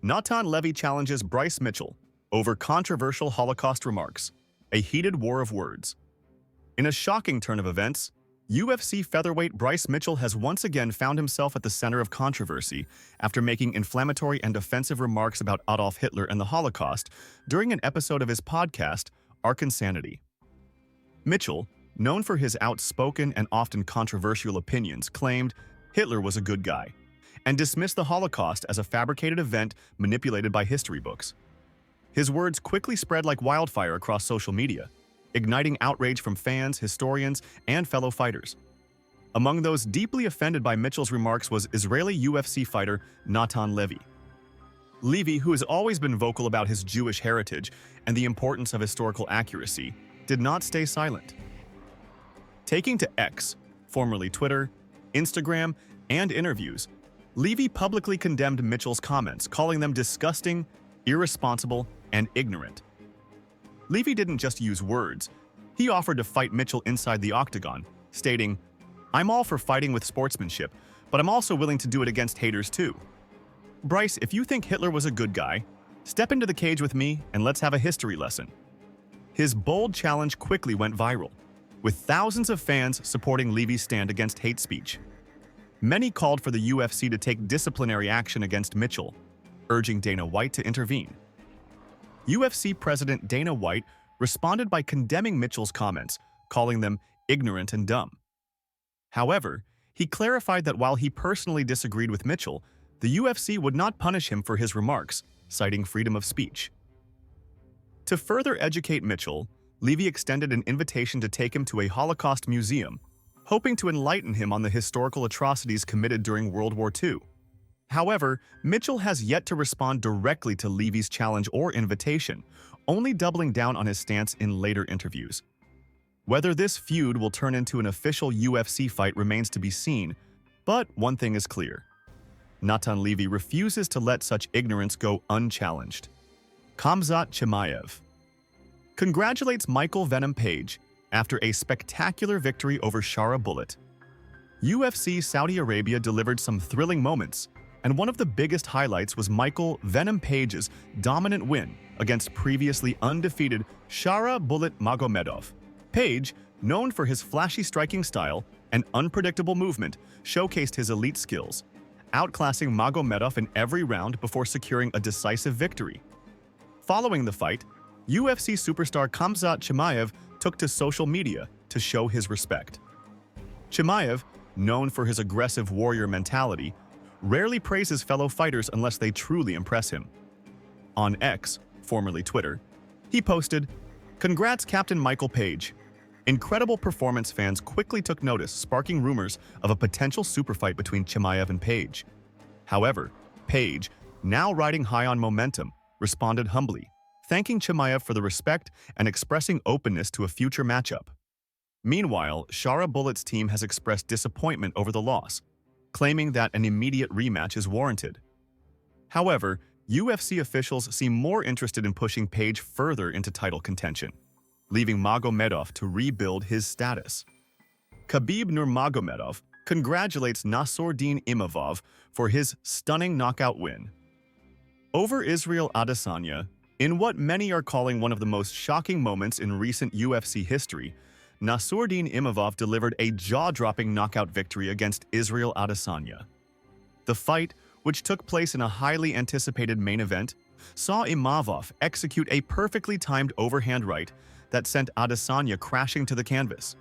Natan Levy challenges Bryce Mitchell over controversial Holocaust remarks, a heated war of words. In a shocking turn of events, UFC featherweight Bryce Mitchell has once again found himself at the center of controversy after making inflammatory and offensive remarks about Adolf Hitler and the Holocaust during an episode of his podcast, Insanity. Mitchell, known for his outspoken and often controversial opinions, claimed Hitler was a good guy and dismissed the Holocaust as a fabricated event manipulated by history books. His words quickly spread like wildfire across social media, igniting outrage from fans, historians, and fellow fighters. Among those deeply offended by Mitchell's remarks was Israeli UFC fighter Natan Levy. Levy, who has always been vocal about his Jewish heritage and the importance of historical accuracy, did not stay silent. Taking to X, formerly Twitter, Instagram, and interviews, Levy publicly condemned Mitchell's comments, calling them disgusting, irresponsible, and ignorant. Levy didn't just use words. He offered to fight Mitchell inside the octagon, stating, "I'm all for fighting with sportsmanship, but I'm also willing to do it against haters too. Bryce, if you think Hitler was a good guy, step into the cage with me and let's have a history lesson." His bold challenge quickly went viral, with thousands of fans supporting Levy's stand against hate speech. Many called for the UFC to take disciplinary action against Mitchell, urging Dana White to intervene. UFC President Dana White responded by condemning Mitchell's comments, calling them ignorant and dumb. However, he clarified that while he personally disagreed with Mitchell, the UFC would not punish him for his remarks, citing freedom of speech. To further educate Mitchell, Levy extended an invitation to take him to a Holocaust museum, hoping to enlighten him on the historical atrocities committed during World War II. However, Mitchell has yet to respond directly to Levy's challenge or invitation, only doubling down on his stance in later interviews. Whether this feud will turn into an official UFC fight remains to be seen, but one thing is clear. Natan Levy refuses to let such ignorance go unchallenged. KHAMZAT Chimaev congratulates Micheal Venom Paige after a spectacular victory over SHARA Bullet. UFC Saudi Arabia delivered some thrilling moments, and one of the biggest highlights was Micheal Venom Paige's dominant win against previously undefeated SHARA Bullet Magomedov. Paige, known for his flashy striking style and unpredictable movement, showcased his elite skills, outclassing Magomedov in every round before securing a decisive victory. Following the fight, UFC superstar KHAMZAT Chimaev took to social media to show his respect. Chimaev, known for his aggressive warrior mentality, rarely praises fellow fighters unless they truly impress him. On X, formerly Twitter, he posted, "Congrats Captain Micheal Paige. Incredible performance." Fans quickly took notice, sparking rumors of a potential superfight between Chimaev and Paige. However, Paige, now riding high on momentum, responded humbly, thanking Chimaev for the respect and expressing openness to a future matchup. Meanwhile, SHARA Bullet's team has expressed disappointment over the loss, claiming that an immediate rematch is warranted. However, UFC officials seem more interested in pushing Paige further into title contention, leaving Magomedov to rebuild his status. Khabib Nurmagomedov congratulates Nassourdine Imavov for his stunning knockout win over Israel Adesanya. In what many are calling one of the most shocking moments in recent UFC history, Nassourdine Imavov delivered a jaw-dropping knockout victory against Israel Adesanya. The fight, which took place in a highly anticipated main event, saw Imavov execute a perfectly timed overhand right that sent Adesanya crashing to the canvas.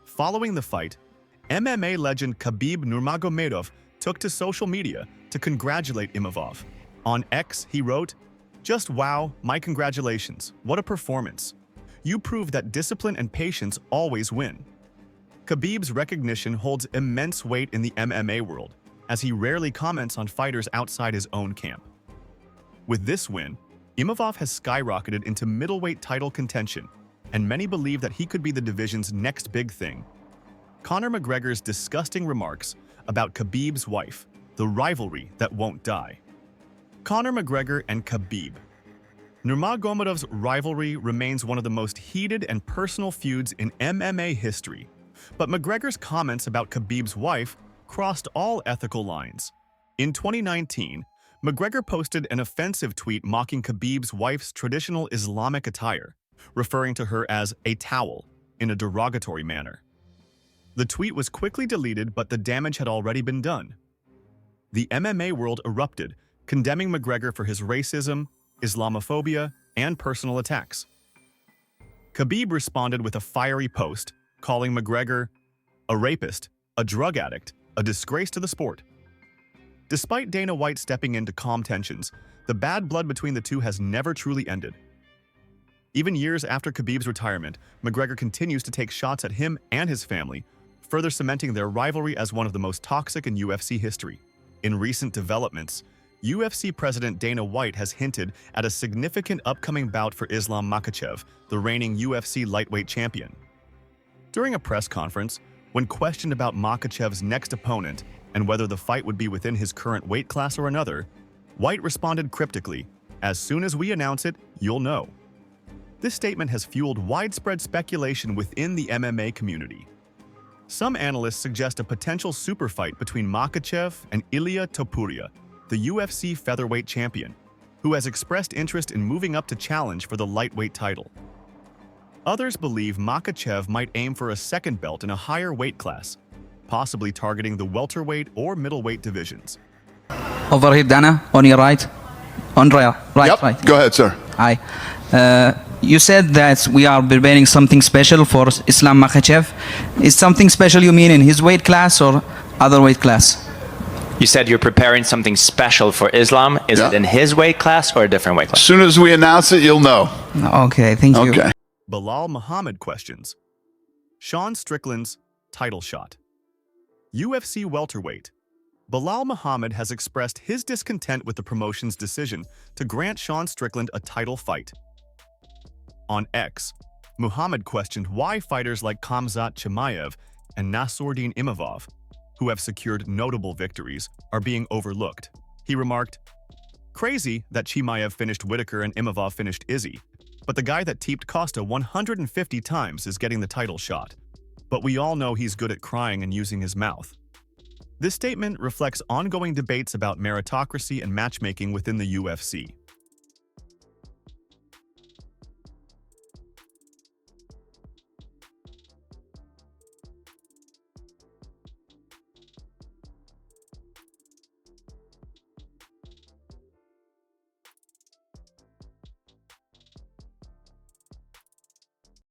Following the fight, MMA legend Khabib Nurmagomedov took to social media to congratulate Imavov. On X, he wrote, "Just wow, my congratulations. What a performance. You prove that discipline and patience always win." Khabib's recognition holds immense weight in the MMA world, as he rarely comments on fighters outside his own camp. With this win, Imavov has skyrocketed into middleweight title contention, and many believe that he could be the division's next big thing. Conor McGregor's disgusting remarks about Khabib's wife, the rivalry that won't die. Conor McGregor and Khabib. Nurmagomedov's rivalry remains one of the most heated and personal feuds in MMA history, but McGregor's comments about Khabib's wife crossed all ethical lines. In 2019, McGregor posted an offensive tweet mocking Khabib's wife's traditional Islamic attire, referring to her as a towel in a derogatory manner. The tweet was quickly deleted, but the damage had already been done. The MMA world erupted, condemning McGregor for his racism, Islamophobia, and personal attacks. Khabib responded with a fiery post, calling McGregor a rapist, a drug addict, a disgrace to the sport. Despite Dana White stepping in to calm tensions, the bad blood between the two has never truly ended. Even years after Khabib's retirement, McGregor continues to take shots at him and his family, further cementing their rivalry as one of the most toxic in UFC history. In recent developments, UFC President Dana White has hinted at a significant upcoming bout for Islam Makhachev, the reigning UFC lightweight champion. During a press conference, when questioned about Makhachev's next opponent and whether the fight would be within his current weight class or another, White responded cryptically, "As soon as we announce it, you'll know." This statement has fueled widespread speculation within the MMA community. Some analysts suggest a potential super fight between Makhachev and LLIA Topuria, the UFC featherweight champion, who has expressed interest in moving up to challenge for the lightweight title. Others believe Makhachev might aim for a second belt in a higher weight class, possibly targeting the welterweight or middleweight divisions. Over here, Dana, on your right. Andrea, right, Yep. right. Go ahead, sir. Hi. You said that we are preparing something special for Islam Makhachev. Is something special you mean in his weight class or other weight class? You said you're preparing something special for Islam. Is Yeah. it in his weight class or a different weight As class? soon as we announce it, you'll know. Okay, thank you. Okay. Bilal Muhammad questions Sean Strickland's title shot. UFC welterweight. Bilal Muhammad has expressed his discontent with the promotion's decision to grant Sean Strickland a title fight. On X, Muhammad questioned why fighters like KHAMZAT Chimaev and Nassourdine Imavov, who have secured notable victories, are being overlooked. He remarked, "Crazy that Chimaev finished Whitaker and Imavov finished Izzy, but the guy that teeped Costa 150 times is getting the title shot. But we all know he's good at crying and using his mouth." This statement reflects ongoing debates about meritocracy and matchmaking within the UFC.